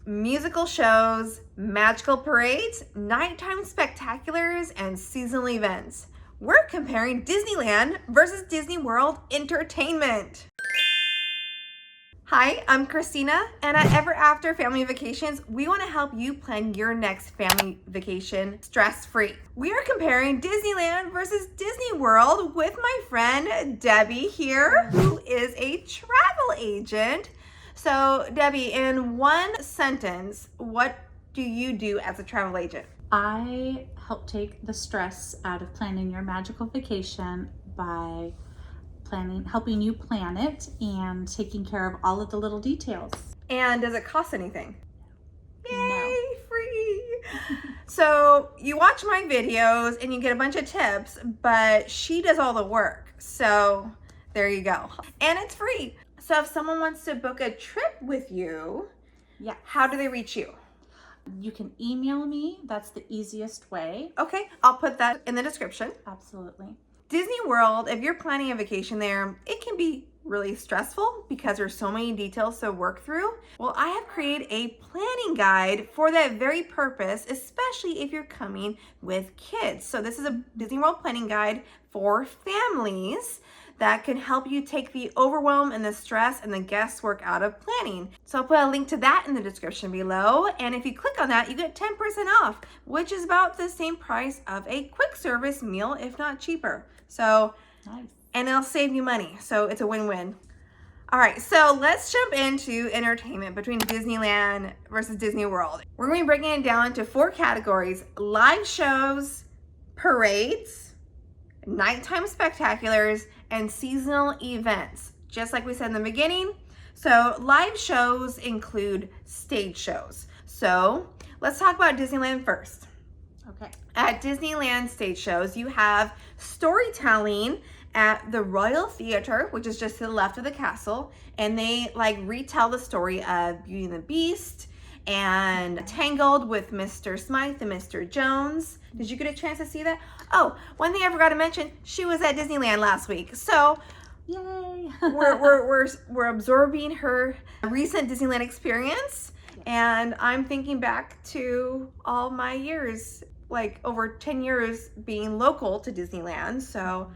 musical shows, magical parades, nighttime spectaculars, and seasonal events. We're comparing Disneyland versus Disney World entertainment. Hi, I'm Christina, and at Ever After Family Vacations, we want to help you plan your next family vacation stress-free. We are comparing Disneyland versus Disney World with my friend Debbie here, who is a travel agent. So Debbie, in one sentence, what do you do as a travel agent? I help take the stress out of planning your magical vacation by helping you plan it and taking care of all of the little details. And does it cost anything? Yay, No. free! So you watch my videos and you get a bunch of tips, but she does all the work. So there you go. And it's free. So if someone wants to book a trip with you, Yeah. how do they reach you? You can email me. That's the easiest way. Okay, I'll put that in the description. Absolutely. Disney World, if you're planning a vacation there, it can be really stressful because there's so many details to work through. Well, I have created a planning guide for that very purpose, especially if you're coming with kids. So this is a Disney World planning guide for families that can help you take the overwhelm and the stress and the guesswork out of planning. So I'll put a link to that in the description below. And if you click on that, you get 10% off, which is about the same price of a quick service meal, if not cheaper. So, Nice. and it'll save you money. So it's a win-win. All right, so let's jump into entertainment between Disneyland versus Disney World. We're gonna be breaking it down into 4 categories: live shows, parades, nighttime spectaculars, and seasonal events, just like we said in the beginning. So live shows include stage shows. So let's talk about Disneyland first. Okay. At Disneyland stage shows, you have storytelling at the Royal Theater, which is just to the left of the castle, and they like retell the story of Beauty and the Beast and Tangled with Mr. Smythe and Mr. Jones. Did you get a chance to see that? Oh, one thing I forgot to mention, she was at Disneyland last week. So Yay. we're absorbing her recent Disneyland experience, and I'm thinking back to all my years, like over 10 years being local to Disneyland. So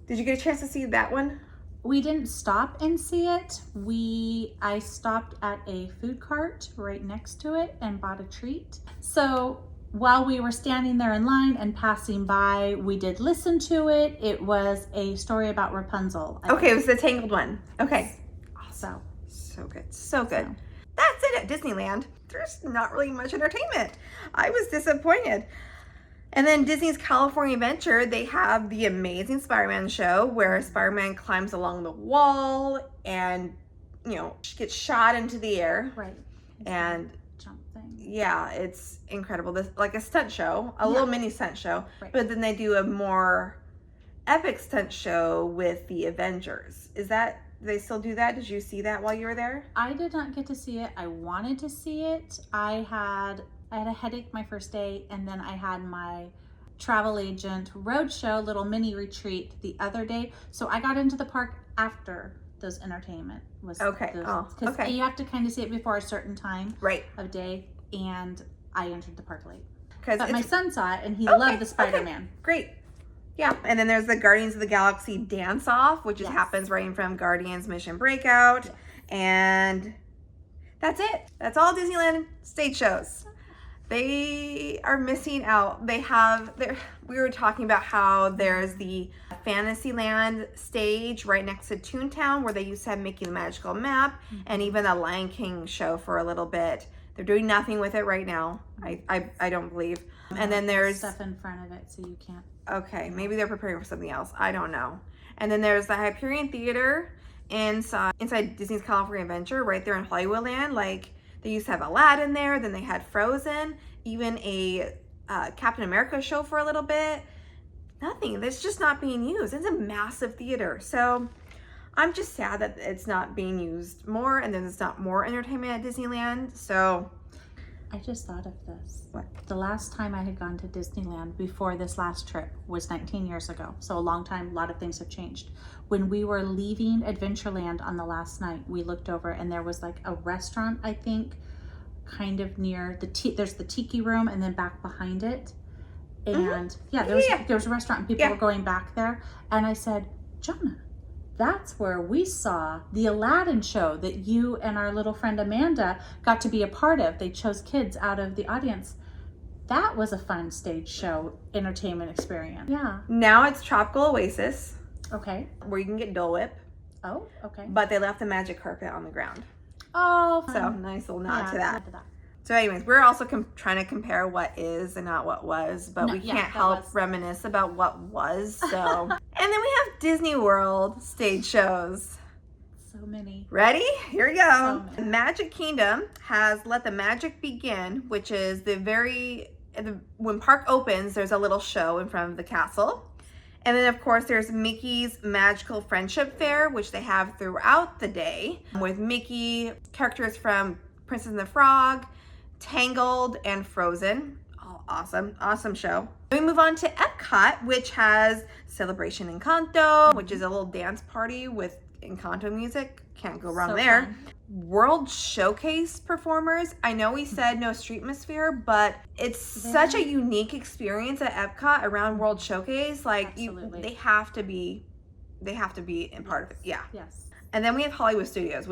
did you get a chance to see that one? We didn't stop and see it. I stopped at a food cart right next to it and bought a treat. So while we were standing there in line and passing by, we did listen to it. It was a story about Rapunzel. Okay, it was the Tangled one. Okay. So good. So good. That's it at Disneyland. There's not really much entertainment. I was disappointed. And then Disney's California Adventure, they have the amazing Spider-Man show where Spider-Man climbs along the wall and, gets shot into the air. Right. And jump thing. Yeah, it's incredible. This like a stunt show, a little mini stunt show. Right. But then they do a more epic stunt show with the Avengers. Do they still do that? Did you see that while you were there? I did not get to see it. I wanted to see it. I had a headache my first day, and then I had my travel agent roadshow little mini retreat the other day. So I got into the park after those entertainment was Okay. Because you have to kind of see it before a certain time Right. of day, and I entered the park late. Because But my son saw it and he loved the Spider-Man. Okay, great. Yeah, and then there's the Guardians of the Galaxy dance-off, which happens right from Guardians Mission Breakout, and that's it. That's all Disneyland stage shows. They are missing out. We were talking about how there's the Fantasyland stage right next to Toontown where they used to have Mickey the Magical Map, and even the Lion King show for a little bit. They're doing nothing with it right now. I don't believe. And then there's stuff in front of it, so you can't. Okay, maybe they're preparing for something else. I don't know. And then there's the Hyperion Theater inside Disney's California Adventure, right there in Hollywoodland. Like they used to have Aladdin there, then they had Frozen, even a Captain America show for a little bit. Nothing. That's just not being used. It's a massive theater. So I'm just sad that it's not being used more, and then there's not more entertainment at Disneyland. So I just thought of this. What? The last time I had gone to Disneyland before this last trip was 19 years ago. So a long time, a lot of things have changed. When we were leaving Adventureland on the last night, we looked over and there was like a restaurant, I think, kind of near there's the tiki room, and then back behind it. And there was a restaurant, and people were going back there. And I said, Jonah, that's where we saw the Aladdin show that you and our little friend Amanda got to be a part of. They chose kids out of the audience. That was a fun stage show entertainment experience. Yeah. Now it's Tropical Oasis. Okay. Where you can get Dole Whip. Oh, okay. But they left the magic carpet on the ground. Oh, fun. So nice little nod to that. Love that. So anyways, we're also trying to compare what is and not what was, but we can't help reminisce about what was. So, and then we have Disney World stage shows. So many. Ready? Here we go. So Magic Kingdom has Let the Magic Begin, which is when park opens, there's a little show in front of the castle. And then, of course, there's Mickey's Magical Friendship Fair, which they have throughout the day with Mickey, characters from Princess and the Frog, Tangled, and Frozen. Oh, awesome show. Then we move on to Epcot, which has Celebration Encanto, which is a little dance party with Encanto music. Can't go wrong there. Fun. World Showcase performers. I know we said no Streetmosphere, but it's such a unique experience at Epcot around World Showcase. Like they have to be in part of it. Yeah. Yes. And then we have Hollywood Studios,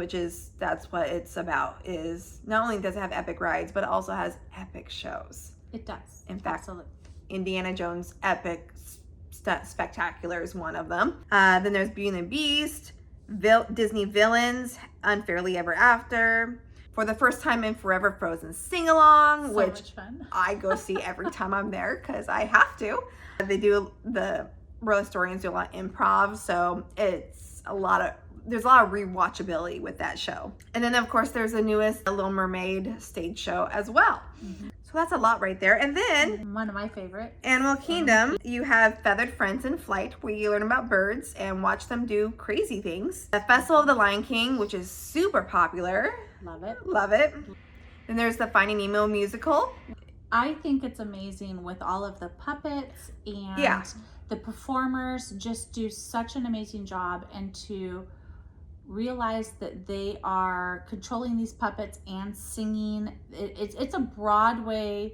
that's what it's about, is not only does it have epic rides, but it also has epic shows. It does. In fact, absolutely. Indiana Jones Epic Spectacular is one of them. Then there's Beauty and the Beast, Disney Villains, Unfairly Ever After, For the First Time in Forever Frozen Sing-Along, which much fun. I go see every time I'm there because I have to. The Royal Historians do a lot of improv, so there's a lot of rewatchability with that show. And then of course there's the newest Little Mermaid stage show as well. So that's a lot right there. And then one of my favorite, Animal Kingdom, you have Feathered Friends in Flight, where you learn about birds and watch them do crazy things. The Festival of the Lion King, which is super popular. Love it. Then there's the Finding Nemo musical. I think it's amazing with all of the puppets, and the performers just do such an amazing job, and to realize that they are controlling these puppets and singing. It's a Broadway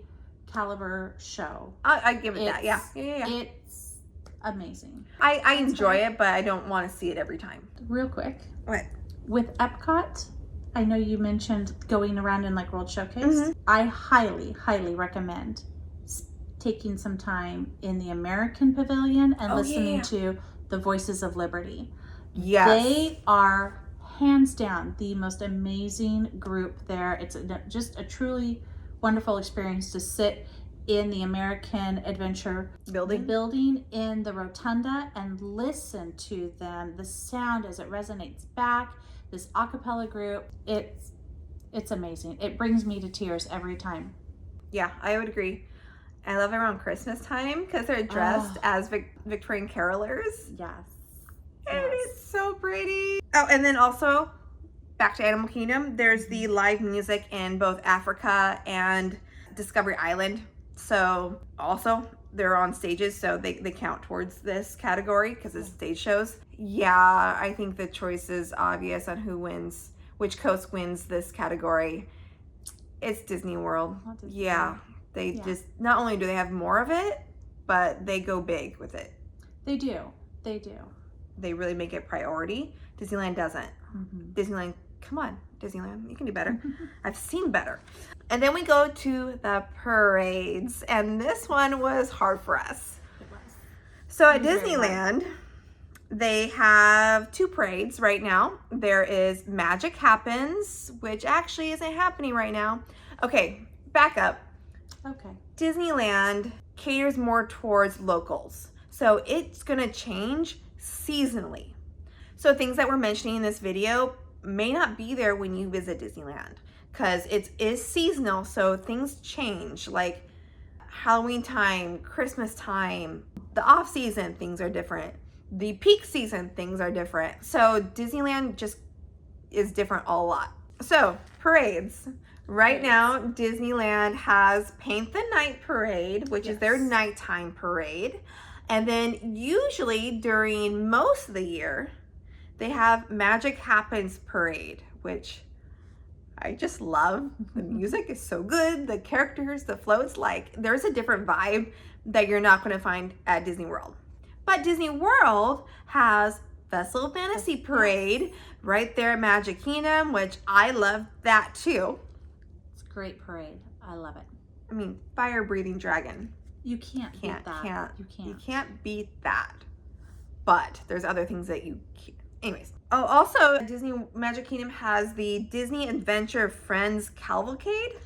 caliber show. I give it that. Yeah. It's amazing. I enjoy it, but I don't want to see it every time. Real quick. What? With Epcot, I know you mentioned going around in like World Showcase. I highly recommend taking some time in the American Pavilion and listening to the Voices of Liberty. Yes. They are hands down the most amazing group there. It's just a truly wonderful experience to sit in the American Adventure building in the rotunda and listen to them, the sound as it resonates back, this a cappella group. It's amazing. It brings me to tears every time. Yeah, I would agree. I love it around Christmas time because they're dressed as Victorian carolers. Yes. And it's so pretty. Oh, and then also, back to Animal Kingdom, there's the live music in both Africa and Discovery Island. So also, they're on stages, so they count towards this category because it's stage shows. Yeah, I think the choice is obvious on who wins, which coast wins this category. It's Disney World. They just, not only do they have more of it, but they go big with it. They do. They really make it priority. Disneyland doesn't. Disneyland, come on, Disneyland, you can do better. I've seen better. And then we go to the parades, and this one was hard for us. It was. So at Disneyland, they have 2 parades right now. There is Magic Happens, which actually isn't happening right now. Okay, back up. Okay. Disneyland caters more towards locals. So it's gonna change seasonally. So things that we're mentioning in this video may not be there when you visit Disneyland because it is seasonal. So things change, like Halloween time, Christmas time, the off season, things are different. The peak season, things are different. So Disneyland just is different a lot. So parades. Right now, Disneyland has Paint the Night Parade, which is their nighttime parade. And then usually during most of the year, they have Magic Happens Parade, which I just love the music is so good. The characters, the floats, like there's a different vibe that you're not going to find at Disney World. But Disney World has Festival of Fantasy Parade right there at Magic Kingdom, which I love that too. It's a great parade. I love it. I mean, fire breathing dragon. You can't beat that. You can't beat that. But there's other things that you can't. Anyways. Oh, also Disney Magic Kingdom has the Disney Adventure Friends Cavalcade,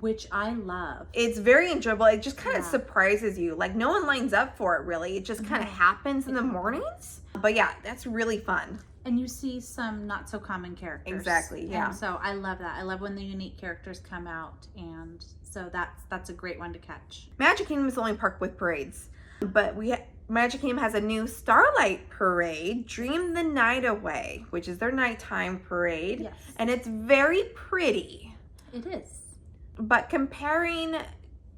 which I love. It's very enjoyable. It just kind of surprises you. Like no one lines up for it really. It just kind of happens in the mornings. But yeah, that's really fun. And you see some not so common characters. Exactly, yeah. And so I love that. I love when the unique characters come out, and so that's a great one to catch. Magic Kingdom is the only park with parades, but Magic Kingdom has a new Starlight Parade, Dream the Night Away, which is their nighttime parade. Yes. And it's very pretty. It is. But comparing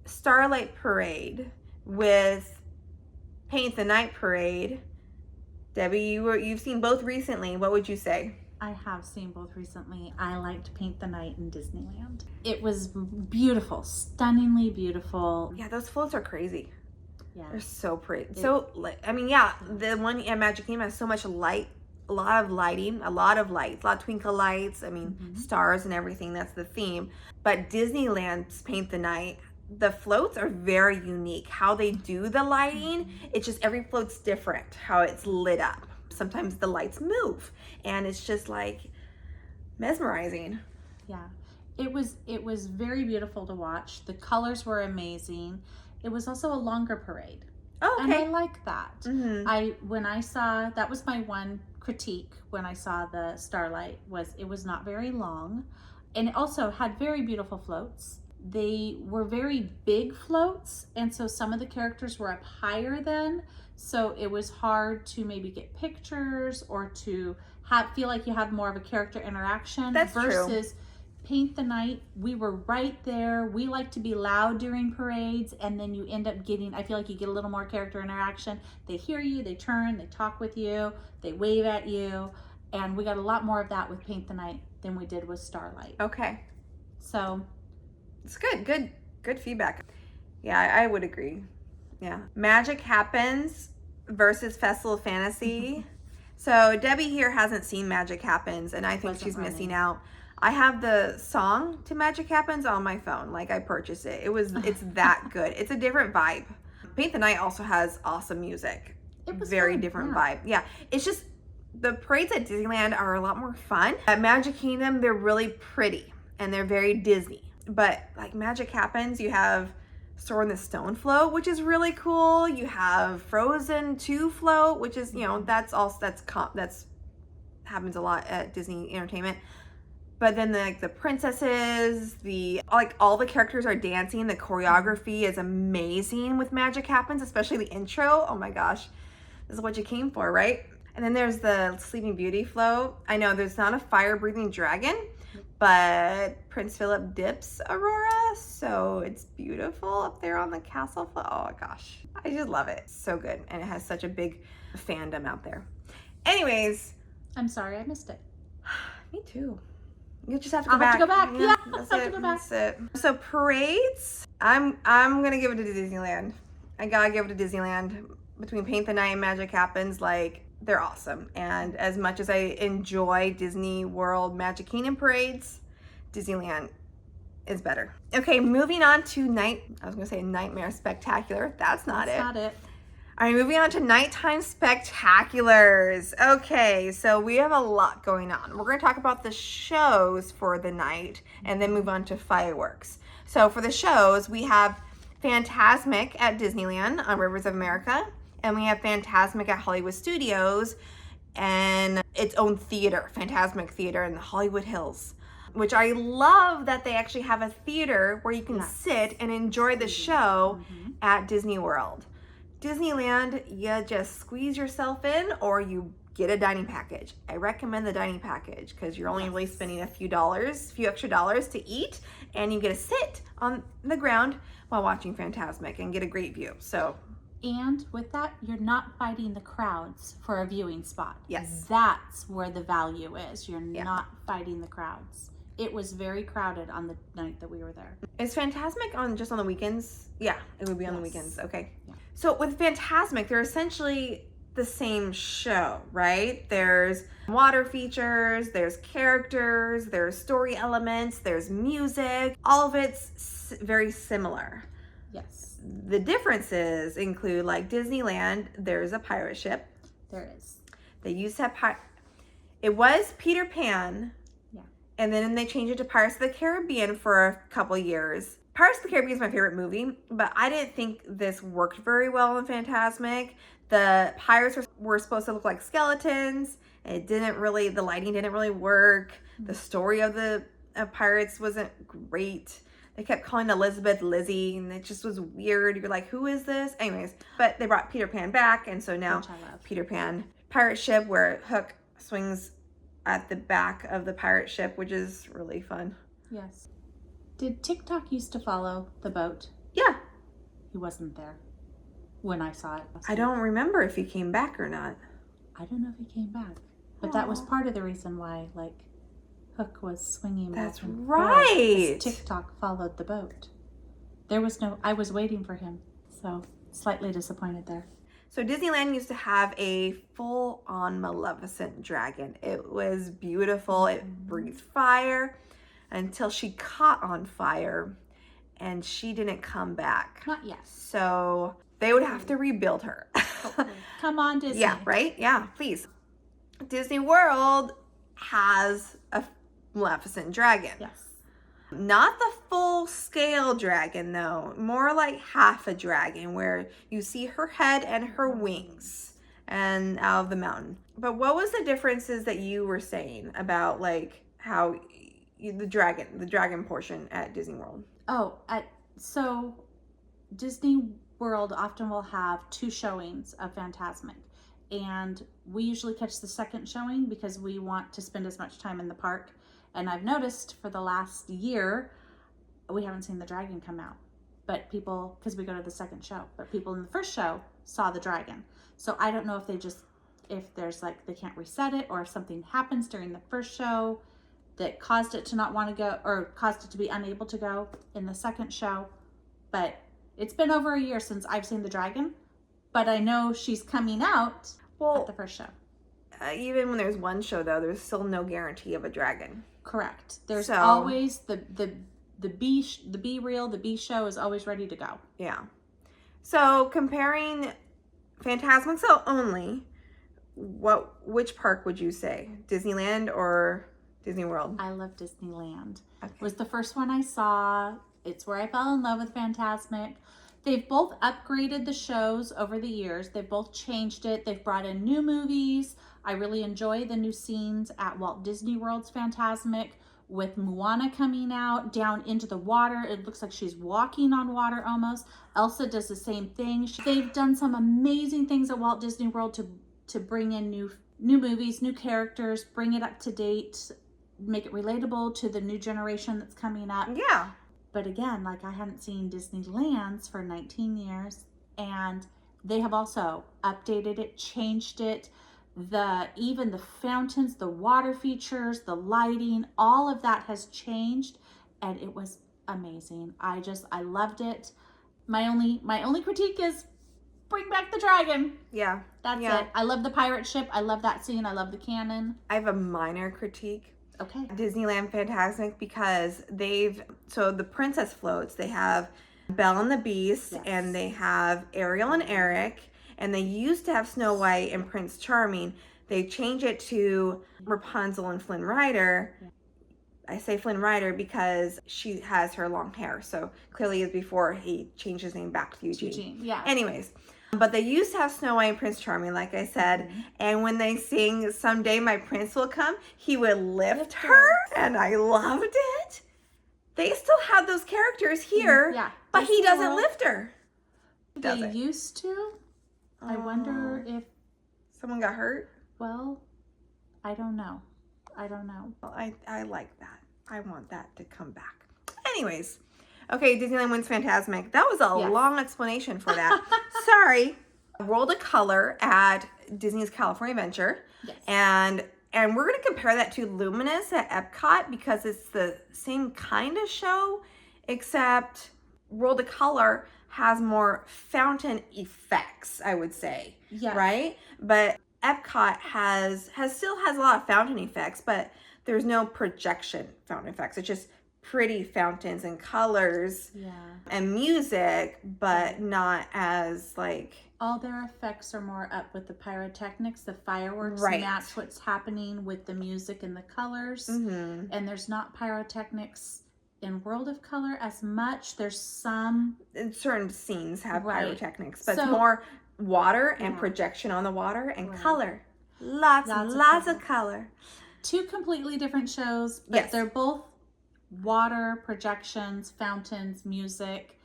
Starlight Parade with Paint the Night Parade, Debbie, you've seen both recently. What would you say? I have seen both recently. I liked Paint the Night in Disneyland. It was beautiful, stunningly beautiful. Yeah, those floats are crazy. Yeah. They're so pretty. I mean, yeah, the one at Magic Kingdom has so much light, a lot of lighting, a lot of lights, a lot of twinkle lights. I mean, stars and everything. That's the theme. But Disneyland's Paint the Night, the floats are very unique. How they do the lighting, it's just every float's different, how it's lit up. Sometimes the lights move and it's just like mesmerizing. Yeah. It was very beautiful to watch. The colors were amazing. It was also a longer parade. Oh, okay. And I like that. When I saw, that was my one critique when I saw the Starlight, was it was not very long, and it also had very beautiful floats. They were very big floats, and so some of the characters were up higher then, so it was hard to maybe get pictures or to feel like you have more of a character interaction. That's versus true. Paint the Night, we were right there. We like to be loud during parades, and then you end up getting, I feel like you get a little more character interaction. They hear you, they turn, they talk with you, they wave at you, and we got a lot more of that with Paint the Night than we did with Starlight. Okay. So it's good feedback. Yeah, I would agree. Yeah. Magic Happens versus Festival of Fantasy. So Debbie here hasn't seen Magic Happens, and I think she's missing out. I have the song to Magic Happens on my phone. Like I purchased it. It's that good. It's a different vibe. Paint the Night also has awesome music. it was very fun, different yeah. vibe. Yeah. It's just the parades at Disneyland are a lot more fun. At Magic Kingdom, they're really pretty and they're very Disney. But like Magic Happens, you have Sword in the Stone float, which is really cool. You have Frozen 2 float, which is, you know, that's happens a lot at Disney Entertainment. But then the princesses, all the characters are dancing. The choreography is amazing with Magic Happens, especially the intro. Oh my gosh, this is what you came for, right? And then there's the Sleeping Beauty float. I know there's not a fire-breathing dragon, but Prince Philip dips Aurora, so it's beautiful up there on the castle float. Oh my gosh, I just love it. So good, and it has such a big fandom out there. Anyways, I'm sorry I missed it. me too. You just have to go I'll back. have to go back. Yeah, that's I'll it. have to go back. That's it. So parades, I'm gonna give it to Disneyland. I gotta give it to Disneyland. Between Paint the Night and Magic Happens, like they're awesome. And as much as I enjoy Disney World Magic Kingdom parades, Disneyland is better. Okay, moving on to Nightmare Spectacular. That's not it. Not it. All right, moving on to nighttime spectaculars. Okay, so we have a lot going on. We're going to talk about the shows for the night and then move on to fireworks. So for the shows, we have Fantasmic at Disneyland on Rivers of America, and we have Fantasmic at Hollywood Studios and its own theater, Fantasmic Theater in the Hollywood Hills, which I love that they actually have a theater where you can sit and enjoy the show at Disney World. Disneyland, you just squeeze yourself in or you get a dining package. I recommend the dining package because you're only really spending a few extra dollars to eat, and you get to sit on the ground while watching Fantasmic and get a great view. So, and with that, you're not fighting the crowds for a viewing spot. Yes. That's where the value is. You're not fighting the crowds. it was very crowded on the night that we were there. Is Fantasmic on just on the weekends? Yeah, it would be on the Yes. weekends. Okay. Yeah. So with Fantasmic, they're essentially the same show, right? There's water features, there's characters, there's story elements, there's music. All of it's very similar. Yes, The differences include, like Disneyland, there's a pirate ship. there is. They used to have it was Peter Pan. Yeah. And then they changed it to Pirates of the Caribbean for a couple years. Pirates of the Caribbean is my favorite movie, but I didn't think this worked very well in Fantasmic. The pirates were supposed to look like skeletons. It didn't really, the lighting didn't really work. The story of the pirates wasn't great. They kept calling Elizabeth Lizzie, and it just was weird. You're like, who is this? Anyways, but they brought Peter Pan back, and so now Which I love. Peter Pan pirate ship where Hook swings at the back of the pirate ship, which is really fun. Yes. Did TikTok used to follow the boat? Yeah. He wasn't there when I saw it. I don't remember if he came back or not. I don't know if he came back, but that was Aw. part of the reason why, like, Hook was swinging. That's back and right. forth, 'cause TikTok followed the boat. There was no. I was waiting for him, so slightly disappointed there. So Disneyland used to have a full-on Maleficent dragon. It was beautiful. It breathed fire until she caught on fire and she didn't come back. Not yet. So they would have to rebuild her. Come on, Disney. Yeah, right? Yeah, please. Disney World has a Maleficent dragon. Yes. Not the full scale dragon though, more like half a dragon where you see her head and her wings and out of the mountain. But what was the differences that you were saying about like how the dragon portion at Disney World? Oh, so Disney World often will have 2 showings of Fantasmic, and we usually catch the second showing because we want to spend as much time in the park. And I've noticed for the last year, we haven't seen the dragon come out. But people, because we go to the second show, but people in the first show saw the dragon. So I don't know if if there's like, they can't reset it, or if something happens during the first show that caused it to not want to go, or caused it to be unable to go in the second show. But it's been over a year since I've seen the dragon, but I know she's coming out at the first show. Even when there's one show though, there's still no guarantee of a dragon. Correct. There's So- always the B reel, the B show is always ready to go. Yeah. So comparing Fantasmic so only, which park would you say? Disneyland or Disney World? I love Disneyland. Okay. It was the first one I saw. It's where I fell in love with Fantasmic. They've both upgraded the shows over the years. They've both changed it. They've brought in new movies. I really enjoy the new scenes at Walt Disney World's Fantasmic, with Moana coming out down into the water. It looks like she's walking on water almost. Elsa does the same thing. They've done some amazing things at Walt Disney World to bring in new movies, new characters, bring it up to date, make it relatable to the new generation that's coming up. Yeah. But again, like, I hadn't seen Disneyland's for 19 years, and they have also updated it, changed it. Even the fountains, the water features, the lighting, all of that has changed, and it was amazing. I loved it. My only critique is bring back the dragon. Yeah. That's Yeah. it. I love the pirate ship. I love that scene. I love the cannon. I have a minor critique. Okay. Disneyland Fantasmic, because so the princess floats, they have Belle and the Beast, Yes. and they have Ariel and Eric, and they used to have Snow White and Prince Charming. They changed it to Rapunzel and Flynn Rider. I say Flynn Rider because she has her long hair, so clearly it's before he changed his name back to Eugene. Yeah. Anyways, but they used to have Snow White and Prince Charming, like I said. And when they sing "Someday My Prince Will Come," he would lift her, and I loved it. They still have those characters here, Yeah. but he Disney doesn't World, lift her. They Doesn't. used to. I wonder if, Someone got hurt. well, I don't know. Well, I like that. I want that to come back. Anyways, okay, Disneyland wins Fantasmic. That was a Yes. long explanation for that. Sorry. World of Color at Disney's California Adventure. Yes. And And we're going to compare that to Luminous at Epcot because it's the same kind of show, except World of Color has more fountain effects, I would say. Yeah. Right? But Epcot still has a lot of fountain effects, but there's no projection fountain effects. It's just pretty fountains and colors and music, but not as like... All their effects are more up with the pyrotechnics, the fireworks, right. And that's what's happening with the music and the colors. Mm-hmm. And there's not pyrotechnics in World of Color as much. There's some... certain scenes have right. pyrotechnics, but it's more water and projection on the water and color. Lots of color. Two completely different shows, but they're both water, projections, fountains, music.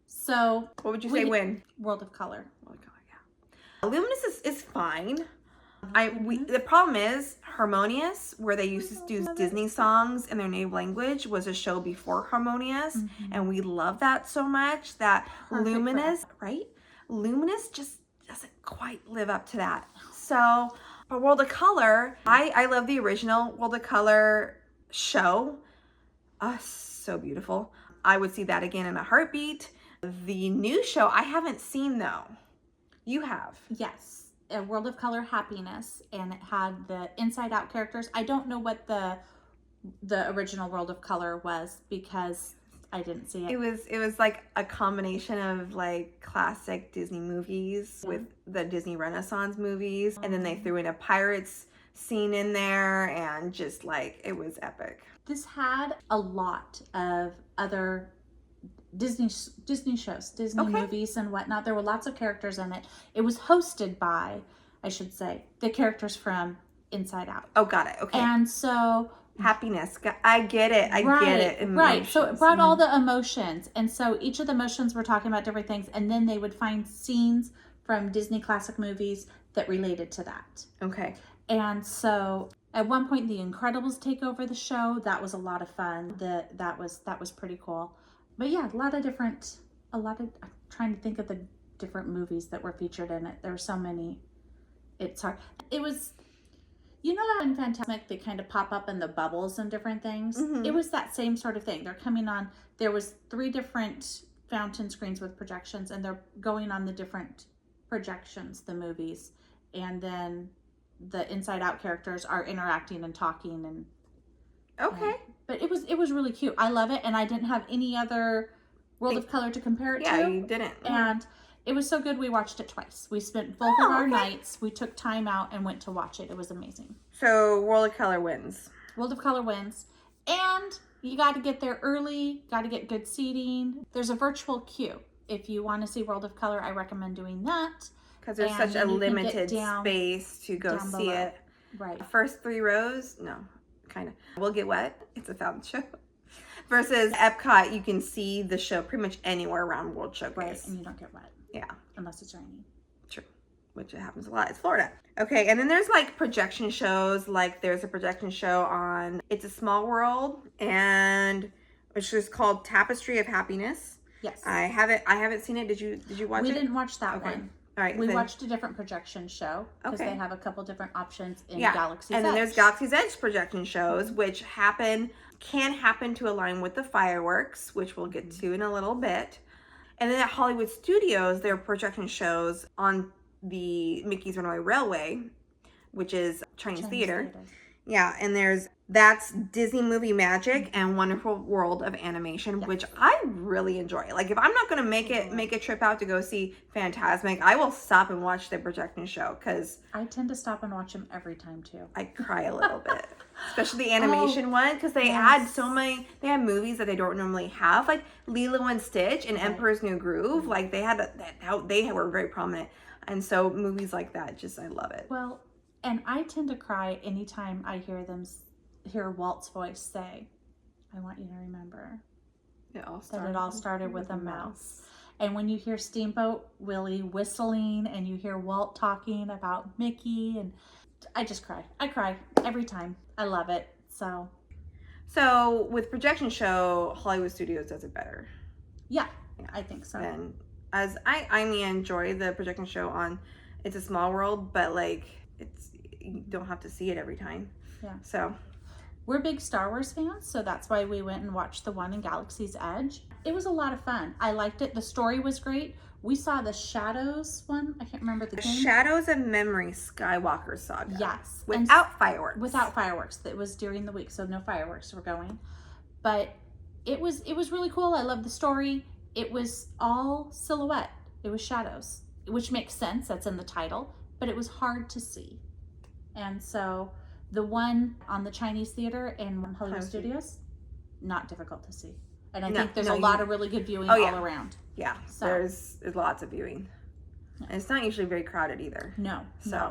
So what would you say win? World of Color. World of Color, yeah. Luminous is fine. The problem is Harmonious, where they used to do Disney songs in their native language, was a show before Harmonious, and we love that so much that Luminous, right? Luminous just doesn't quite live up to that. So, for World of Color, I love the original World of Color show. So beautiful. I would see that again in a heartbeat. The new show I haven't seen though. You have? Yes. A World of Color Happiness, and it had the Inside Out characters. I don't know what the original World of Color was because I didn't see it. It was like a combination of like classic Disney movies with the Disney Renaissance movies, and then they threw in a pirates scene in there, and just like it was epic. This had a lot of other Disney shows, Disney movies and whatnot. There were lots of characters in it. It was hosted by, I should say, the characters from Inside Out. Oh, got it. Okay. And so Happiness. I get it. I get it. Emotions. Right. So it brought all the emotions. And so each of the emotions were talking about different things. And then they would find scenes from Disney classic movies that related to that. Okay. And so at one point, The Incredibles take over the show. That was a lot of fun. That was pretty cool. But yeah, I'm trying to think of the different movies that were featured in it. There were so many. It's hard. It was, you know, that in Fantasmic, they kind of pop up in the bubbles and different things. Mm-hmm. It was that same sort of thing. They're coming on, there was 3 different fountain screens with projections, and they're going on the different projections, the movies. And then the Inside Out characters are interacting and talking and but it was really cute. I love it, and I didn't have any other World of Color to compare it to. Yeah, you didn't. And it was so good. We watched it twice. We spent both of our nights. We took time out and went to watch it. It was amazing. So World of Color wins. World of Color wins, and you got to get there early. Got to get good seating. There's a virtual queue. If you want to see World of Color, I recommend doing that. Because there's such a limited space to go see it. Right. First 3 rows, no, kind of. We'll get wet. It's a fountain show. Versus Epcot, you can see the show pretty much anywhere around World Showcase. Right, and you don't get wet. Yeah. Unless it's raining. True. Which it happens a lot. It's Florida. Okay, and then there's like projection shows. Like there's a projection show on It's a Small World, and which is called Tapestry of Happiness. Yes. I haven't seen it. Did you watch it? We didn't watch that one. All right. We watched a different projection show because they have a couple different options in Galaxy's Edge. And then there's Galaxy's Edge projection shows, which can happen to align with the fireworks, which we'll get to in a little bit. And then at Hollywood Studios, there are projection shows on the Mickey's Runaway Railway, which is Chinese theater. Yeah, and that's Disney Movie Magic and Wonderful World of Animation, which I really enjoy. Like if I'm not going to make a trip out to go see Fantasmic, I will stop and watch the projection show because I tend to stop and watch them every time too. I cry a little bit, especially the animation one because they add they have movies that they don't normally have, like Lilo and Stitch and Emperor's New Groove. Like they were very prominent, and so movies like that, I love it. Well, and I tend to cry anytime I hear Walt's voice say, "I want you to remember that it all started with a mouse." And when you hear Steamboat Willie whistling and you hear Walt talking about Mickey, and I just cry. I cry every time. I love it. So with projection show, Hollywood Studios does it better. Yeah, I think so. And as I enjoy the projection show on It's a Small World, but like you don't have to see it every time. Yeah. So we're big Star Wars fans, so that's why we went and watched the one in Galaxy's Edge. It was a lot of fun. I liked it. The story was great. We saw the Shadows one. I can't remember the name. Shadows of Memory Skywalker Saga. Yes. Without fireworks. Without fireworks. It was during the week, so no fireworks were going. But it was really cool. I love the story. It was all silhouette. It was shadows, which makes sense. That's in the title. But it was hard to see. And so the one on the Chinese Theater in Hollywood Studios, not difficult to see. And I think there's a lot of really good viewing all around. Yeah, so there's lots of viewing. And it's not usually very crowded either. No.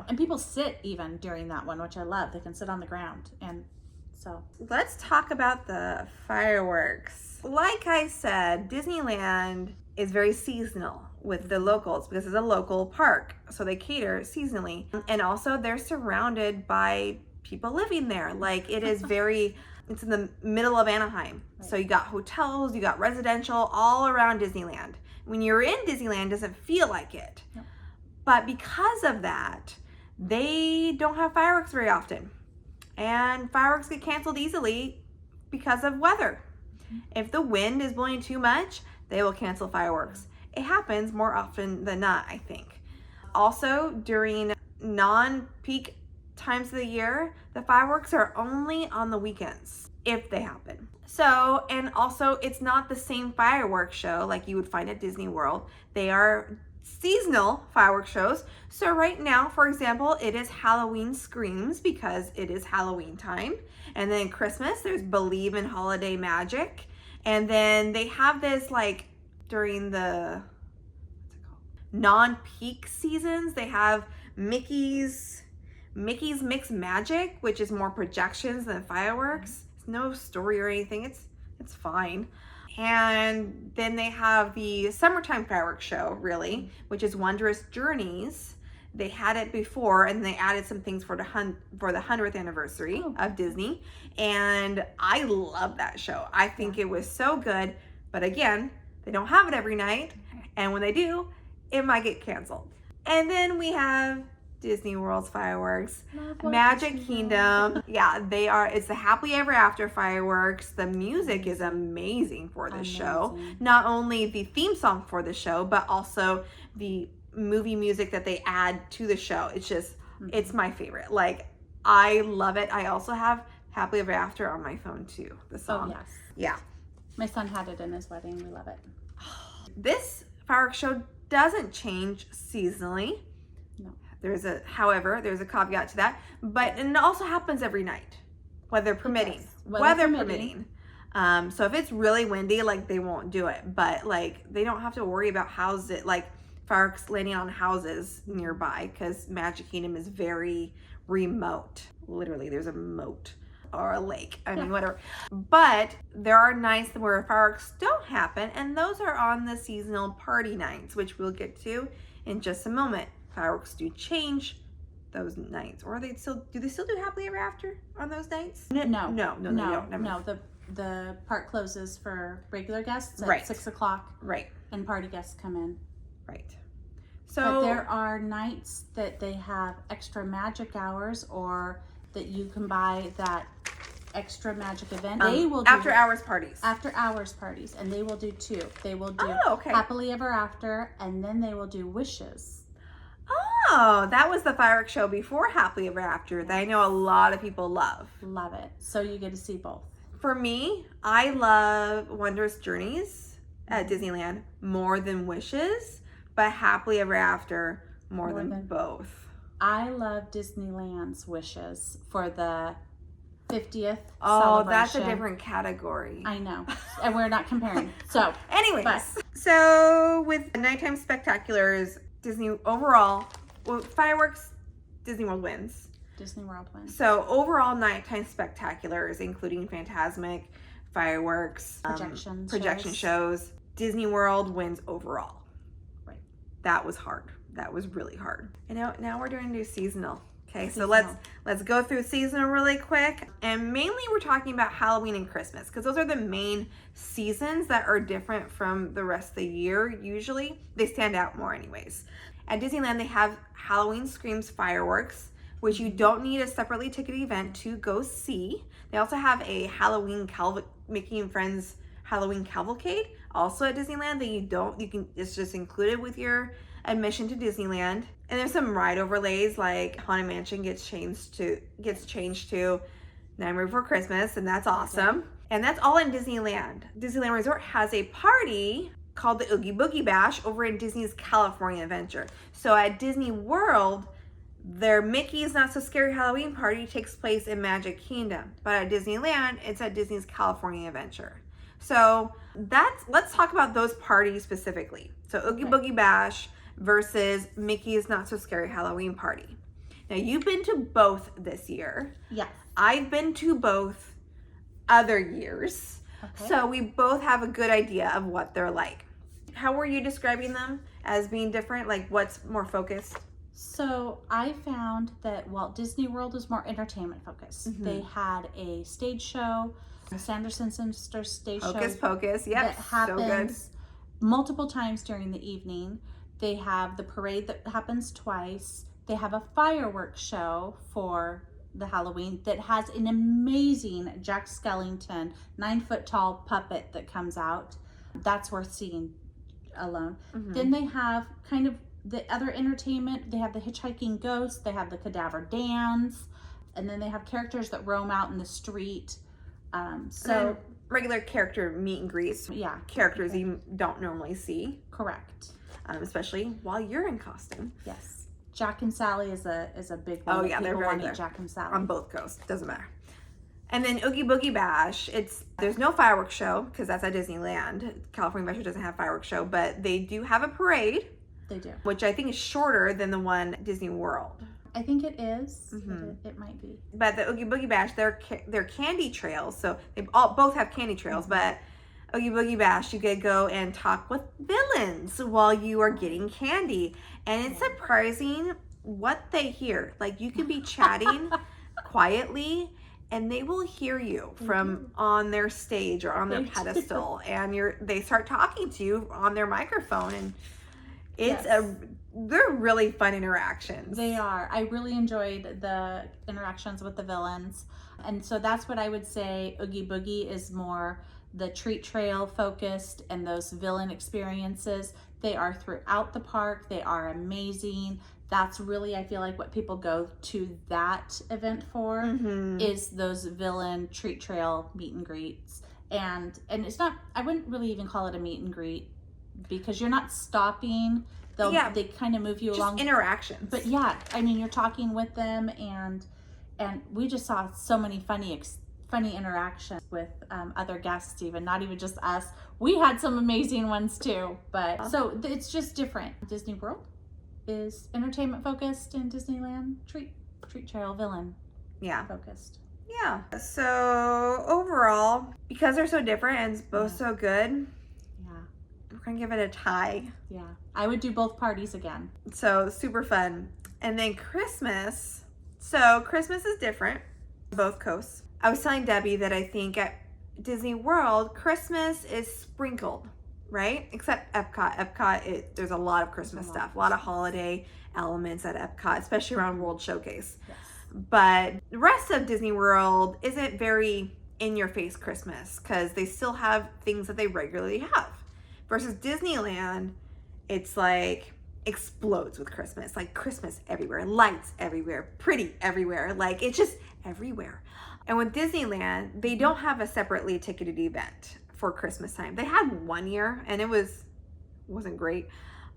And people sit even during that one, which I love. They can sit on the ground. And so let's talk about the fireworks. Like I said, Disneyland is very seasonal with the locals because it's a local park. So they cater seasonally. And also they're surrounded by people living there. Like it is very... It's in the middle of Anaheim. Right. So you got hotels, you got residential all around Disneyland. When you're in Disneyland, it doesn't feel like it. Yep. But because of that, they don't have fireworks very often. And fireworks get canceled easily because of weather. Mm-hmm. If the wind is blowing too much, they will cancel fireworks. It happens more often than not, I think. Also, during non-peak times of the year, the fireworks are only on the weekends if they happen. So, and also it's not the same fireworks show like you would find at Disney World. They are seasonal fireworks shows. So right now, for example, it is Halloween Screams because it is Halloween time. And then Christmas, there's Believe in Holiday Magic. And then they have this like during the non-peak seasons, they have Mickey's Mixed Magic, which is more projections than fireworks. It's no story or anything. It's fine. And then they have the summertime fireworks show, really, which is Wondrous Journeys. They had it before, and they added some things for the 100th anniversary of Disney. And I love that show. I think it was so good. But again, they don't have it every night. And when they do, it might get canceled. And then we have Disney World's fireworks, Magic Kingdom. Yeah, they are. It's the Happily Ever After fireworks. The music is amazing for the show. Not only the theme song for the show, but also the movie music that they add to the show. It's just, it's my favorite. Like, I love it. I also have Happily Ever After on my phone too, the song. Oh, yes. Yeah. My son had it in his wedding. We love it. This fireworks show doesn't change seasonally. No. However, there's a caveat to that, but it also happens every night, weather permitting. Yes. Weather permitting. So if it's really windy, like they won't do it, but like they don't have to worry about fireworks landing on houses nearby because Magic Kingdom is very remote. Literally, there's a moat or a lake. I mean, whatever. But there are nights where fireworks don't happen, and those are on the seasonal party nights, which we'll get to in just a moment. Fireworks do change those nights, or do they still do Happily Ever After on those nights? No, they don't. No, the park closes for regular guests at 6:00. Right. And party guests come in. Right. So but there are nights that they have extra magic hours, or that you can buy that extra magic event. They will do after hours parties, and they will do two. They will do Happily Ever After, and then they will do Wishes. Oh, that was the fireworks show before Happily Ever After that I know a lot of people love. Love it. So you get to see both. For me, I love Wondrous Journeys at Disneyland more than Wishes, but Happily Ever After more than both. I love Disneyland's Wishes for the 50th celebration. That's a different category. I know. And we're not comparing. So, anyways, so with nighttime spectaculars, Disney overall, fireworks, Disney World wins. Disney World wins. So overall nighttime spectaculars, including Phantasmic, fireworks, projection shows, Disney World wins overall. Right. That was hard. That was really hard. And now we're doing seasonal. Okay, so let's go through seasonal really quick. And mainly we're talking about Halloween and Christmas because those are the main seasons that are different from the rest of the year. Usually they stand out more anyways. At Disneyland, they have Halloween Screams fireworks, which you don't need a separately ticketed event to go see. They also have a Mickey and Friends Halloween cavalcade, also at Disneyland, that it's just included with your admission to Disneyland. And there's some ride overlays, like Haunted Mansion gets changed to Nightmare Before Christmas, and that's awesome. Okay. And that's all in Disneyland. Disneyland Resort has a party called the Oogie Boogie Bash over in Disney's California Adventure. So at Disney World, their Mickey's Not So Scary Halloween party takes place in Magic Kingdom. But at Disneyland, it's at Disney's California Adventure. So let's talk about those parties specifically. So Oogie Boogie Bash versus Mickey's Not So Scary Halloween party. Now, you've been to both this year. Yes. I've been to both other years. Okay. So we both have a good idea of what they're like. How were you describing them as being different? Like, what's more focused? So I found that Walt Disney World is more entertainment focused. Mm-hmm. They had a stage show, the Sanderson Sisters stage show. Hocus Pocus, yep, that happens multiple times during the evening. They have the parade that happens twice. They have a fireworks show for the Halloween that has an amazing Jack Skellington 9-foot tall puppet that comes out. That's worth seeing alone. Mm-hmm. Then they have kind of the other entertainment. They have the hitchhiking ghosts. They have the cadaver dance, and then they have characters that roam out in the street. So regular character meet and greets. Yeah, characters you don't normally see. Correct. Especially while you're in costume. Yes. Jack and Sally is a big one. Oh yeah, they're very good. Jack and Sally on both coasts. Doesn't matter. And then Oogie Boogie Bash, there's no fireworks show because that's at Disneyland. California Adventure doesn't have fireworks show, but they do have a parade. They do. Which I think is shorter than the one at Disney World. I think it is. Mm-hmm. It might be. But the Oogie Boogie Bash, they're candy trails, so they both have candy trails. Mm-hmm. But Oogie Boogie Bash, you could go and talk with villains while you are getting candy, and it's surprising what they hear. Like, you could be chatting quietly, and they will hear you from on their stage or on their pedestal, and they start talking to you on their microphone, and they're really fun interactions. They are. I really enjoyed the interactions with the villains. And so that's what I would say. Oogie Boogie is more the treat trail focused, and those villain experiences, they are throughout the park. They are amazing. That's really, I feel like, what people go to that event for, mm-hmm. is those villain treat trail meet and greets. And it's not, I wouldn't really even call it a meet and greet, because you're not stopping. They kind of move you just along. Interactions. But yeah, I mean, you're talking with them, and we just saw so many funny interactions with other guests, even not even just us. We had some amazing ones too. But so it's just different. Disney World is entertainment focused, and Disneyland treat trail villain focused. Yeah. So overall, because they're so different and it's both so good, we're gonna give it a tie. Yeah, I would do both parties again. So super fun. And then Christmas. So Christmas is different, both coasts. I was telling Debbie that I think at Disney World, Christmas is sprinkled, right? Except Epcot, there's a lot of Christmas stuff, a lot of holiday elements at Epcot, especially around World Showcase. Yes. But the rest of Disney World isn't very in-your-face Christmas, because they still have things that they regularly have. Versus Disneyland, it's like explodes with Christmas. Like Christmas everywhere, lights everywhere, pretty everywhere. Like it's just everywhere. And with Disneyland, they don't have a separately ticketed event for Christmas time. They had one year, and it wasn't great.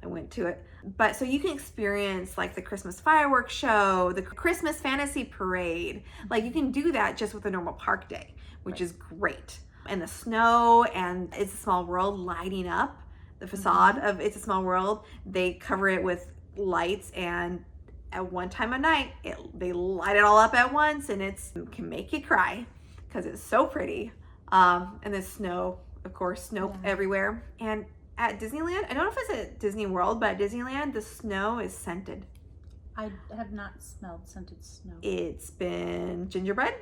I went to it. But so you can experience like the Christmas fireworks show, the Christmas fantasy parade. Like you can do that just with a normal park day, which is great. And the snow and It's a Small World lighting up the facade of It's a Small World. They cover it with lights, and at one time of night, they light it all up at once, and it can make you cry because it's so pretty. And the snow, of course, everywhere. And at Disneyland, I don't know if it's at Disney World, but at Disneyland, the snow is scented. I have not smelled scented snow. It's been gingerbread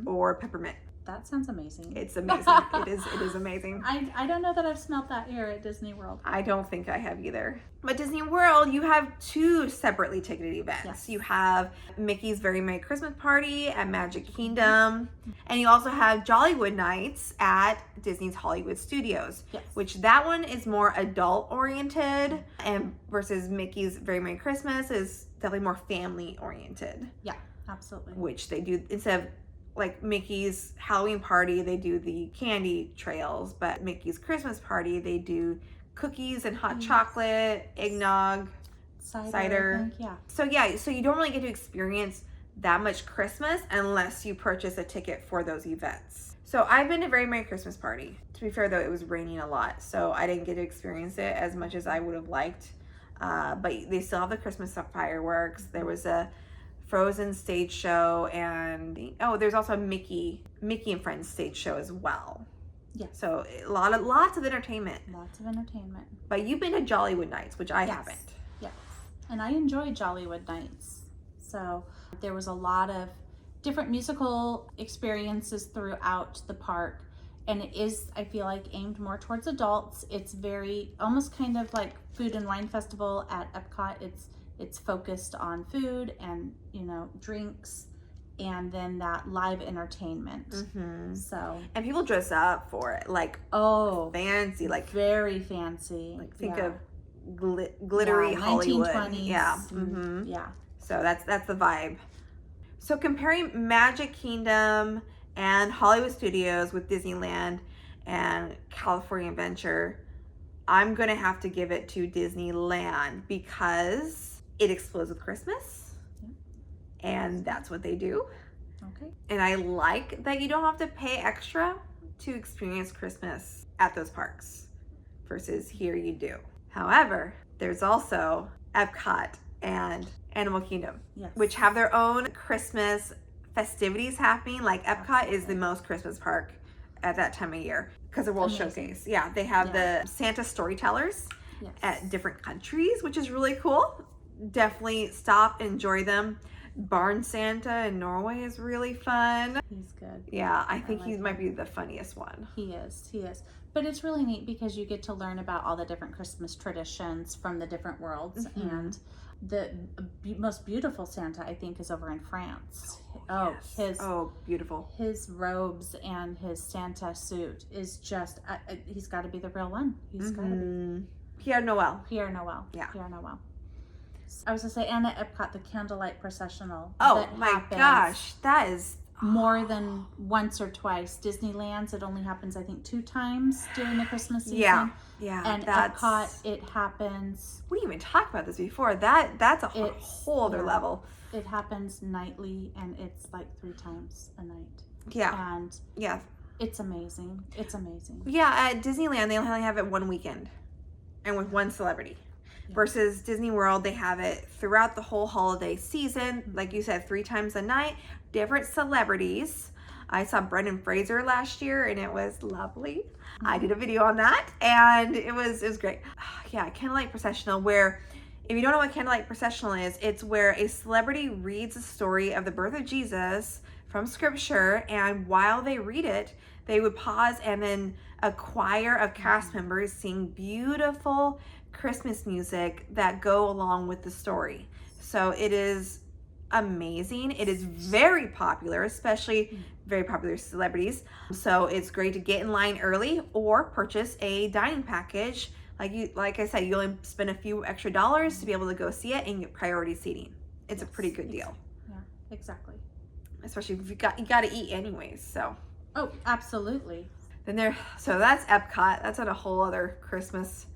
or peppermint. That sounds amazing. It's amazing. It is amazing. I don't know that I've smelled that here at Disney World. I don't think I have either. But Disney World, you have two separately ticketed events. Yes. You have Mickey's Very Merry Christmas Party at Magic Kingdom, and you also have Jollywood Nights at Disney's Hollywood Studios, Yes. which that one is more adult oriented, and versus Mickey's Very Merry Christmas is definitely more family oriented. Yeah, absolutely. Which they do instead of like Mickey's Halloween party, they do the candy trails, but Mickey's Christmas party, they do cookies and hot chocolate, eggnog, cider. I think, yeah. So you don't really get to experience that much Christmas unless you purchase a ticket for those events. So I've been to Very Merry Christmas Party. To be fair though, it was raining a lot, so I didn't get to experience it as much as I would have liked. But they still have the Christmas fireworks. There was a Frozen stage show, and there's also a Mickey and Friends stage show as well. Yeah. So lots of entertainment. Lots of entertainment. But you've been to Jollywood Nights, which I haven't. Yes. And I enjoyed Jollywood Nights. So there was a lot of different musical experiences throughout the park. And it is, I feel like, aimed more towards adults. It's very, almost kind of like Food and Wine Festival at Epcot. It's focused on food and, drinks, and then that live entertainment. Mm-hmm. So, and people dress up for it, like fancy, like very fancy. Like think of glittery Hollywood. 1920s. Yeah. Mm-hmm. Yeah. So that's the vibe. So comparing Magic Kingdom and Hollywood Studios with Disneyland and California Adventure, I'm gonna have to give it to Disneyland because it explodes with Christmas, and that's what they do. Okay. And I like that you don't have to pay extra to experience Christmas at those parks versus here you do. However, there's also Epcot and Animal Kingdom, which have their own Christmas festivities happening. Like Epcot is the most Christmas park at that time of year because of World Showcase. Yeah, they have the Santa storytellers at different countries, which is really cool. Definitely stop, enjoy them. Barn Santa in Norway is really fun. He's good. Yeah, I think he might be the funniest one. He is. But it's really neat because you get to learn about all the different Christmas traditions from the different worlds. Mm-hmm. And the most beautiful Santa, I think, is over in France. Beautiful. His robes and his Santa suit is just, he's got to be the real one. He's got to be. Pierre Noel. Yeah. Pierre Noel. I was going to say, and at Epcot, the candlelight processional. Oh my gosh, that is more than once or twice. Disneyland's, it only happens, I think, 2 times during the Christmas season. Yeah. And Epcot, it happens. We didn't even talk about this before. That's a whole other level. It happens nightly, and it's like 3 times a night. Yeah. And it's amazing. Yeah, at Disneyland, they only have it one weekend and with one celebrity. Versus Disney World, they have it throughout the whole holiday season. Like you said, 3 times a night, different celebrities. I saw Brendan Fraser last year, and it was lovely. I did a video on that, and it was great. Yeah, Candlelight Processional, where if you don't know what Candlelight Processional is, it's where a celebrity reads the story of the birth of Jesus from Scripture, and while they read it, they would pause, and then a choir of cast members sing beautiful Christmas music that go along with the story. So it is amazing. It is very popular, especially very popular celebrities. So it's great to get in line early or purchase a dining package. Like I said, you only spend a few extra dollars to be able to go see it and get priority seating. It's a pretty good deal. Yeah, exactly. Especially if you got to eat anyways. So. Oh, absolutely. So that's Epcot. That's at a whole other Christmas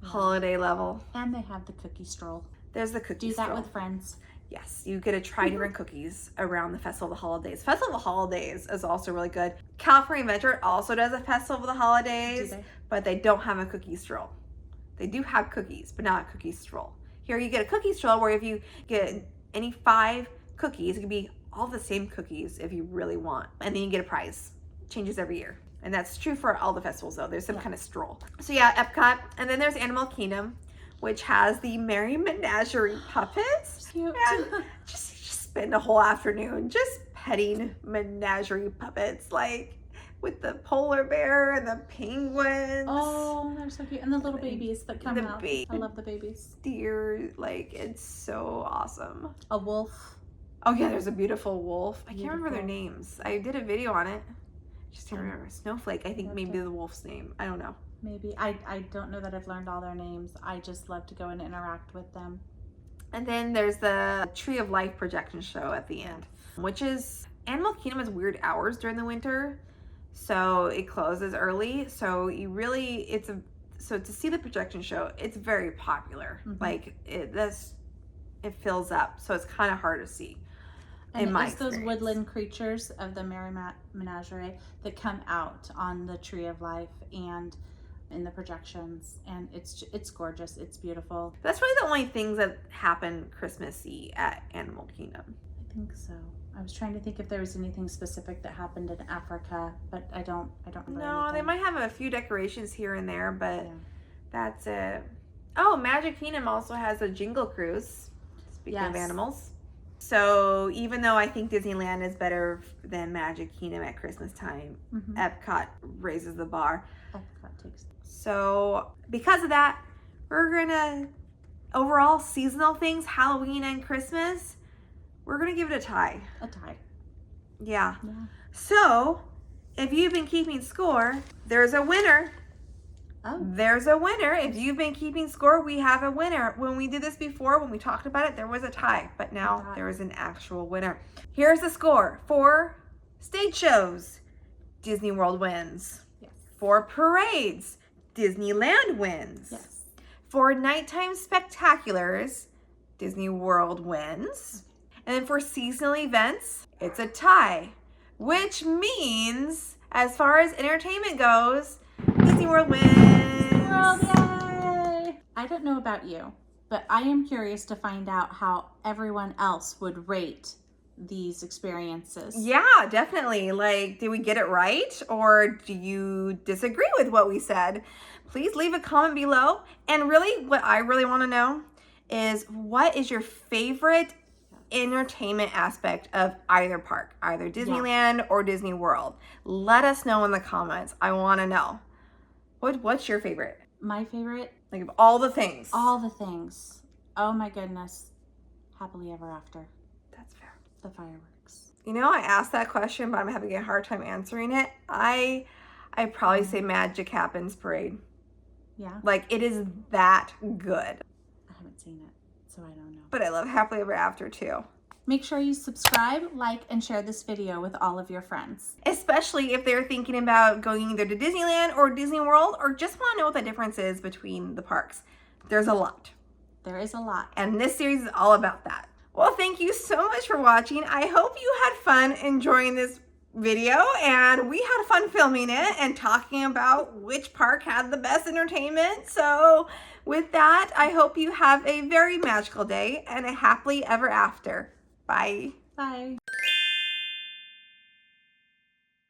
holiday level. And they have the cookie stroll. There's the cookie stroll. Do that with friends. Yes, you get to try different cookies around the Festival of the Holidays. Festival of the Holidays is also really good. California Adventure also does a Festival of the Holidays, but they don't have a cookie stroll. They do have cookies, but not a cookie stroll. Here you get a cookie stroll where if you get any 5 cookies, it can be all the same cookies if you really want. And then you get a prize. Changes every year. And that's true for all the festivals though. There's some kind of stroll. So yeah, Epcot. And then there's Animal Kingdom, which has the Merry Menagerie puppets. Cute. And just spend a whole afternoon just petting menagerie puppets, like with the polar bear and the penguins. Oh, they're so cute. And the little babies that come out. I love the babies. Deer, like it's so awesome. A wolf. Oh yeah, there's a beautiful wolf. I can't remember their names. I did a video on it. Just can't remember. Snowflake, I think maybe the wolf's name. I don't know. Maybe. I don't know that I've learned all their names. I just love to go and interact with them. And then there's the Tree of Life projection show at the end, which is, Animal Kingdom has weird hours during the winter. So it closes early. So you really, so to see the projection show, it's very popular. Mm-hmm. Like it fills up. So it's kind of hard to see. And it's those woodland creatures of the Merry Menagerie that come out on the Tree of Life and in the projections, and it's gorgeous. It's beautiful. That's really the only things that happen Christmassy at Animal Kingdom. I think so. I was trying to think if there was anything specific that happened in Africa, but I don't remember. No, anything. They might have a few decorations here and there, but that's it. Oh, Magic Kingdom also has a Jingle Cruise. Speaking of animals. So even though I think Disneyland is better than Magic Kingdom at Christmas time, Epcot raises the bar. Epcot takes. So because of that, we're gonna, overall seasonal things, Halloween and Christmas, we're gonna give it a tie. A tie. Yeah. So if you've been keeping score, there's a winner. Oh. There's a winner. If you've been keeping score, we have a winner. When we did this before, when we talked about it, there was a tie, but now there is an actual winner. Here's the score. For stage shows, Disney World wins. Yes. For parades, Disneyland wins. Yes. For nighttime spectaculars, Disney World wins. And then for seasonal events, it's a tie, which means as far as entertainment goes, Disney World wins. Disney World, yay! I don't know about you, but I am curious to find out how everyone else would rate these experiences. Yeah, definitely. Like, did we get it right? Or do you disagree with what we said? Please leave a comment below. And really, what I really want to know is, what is your favorite entertainment aspect of either park, either Disneyland or Disney World? Let us know in the comments. I want to know. What's your favorite? My favorite? Like, of all the things. All the things. Oh my goodness. Happily ever after. That's fair. The fireworks. You know, I asked that question, but I'm having a hard time answering it. I probably say Magic Happens Parade. Yeah. Like, it is that good. I haven't seen it, so I don't know. But I love Happily Ever After too. Make sure you subscribe, like, and share this video with all of your friends. Especially if they're thinking about going either to Disneyland or Disney World, or just want to know what the difference is between the parks. There's a lot. There is a lot. And this series is all about that. Well, thank you so much for watching. I hope you had fun enjoying this video, and we had fun filming it and talking about which park had the best entertainment. So with that, I hope you have a very magical day and a happily ever after. Bye. Bye.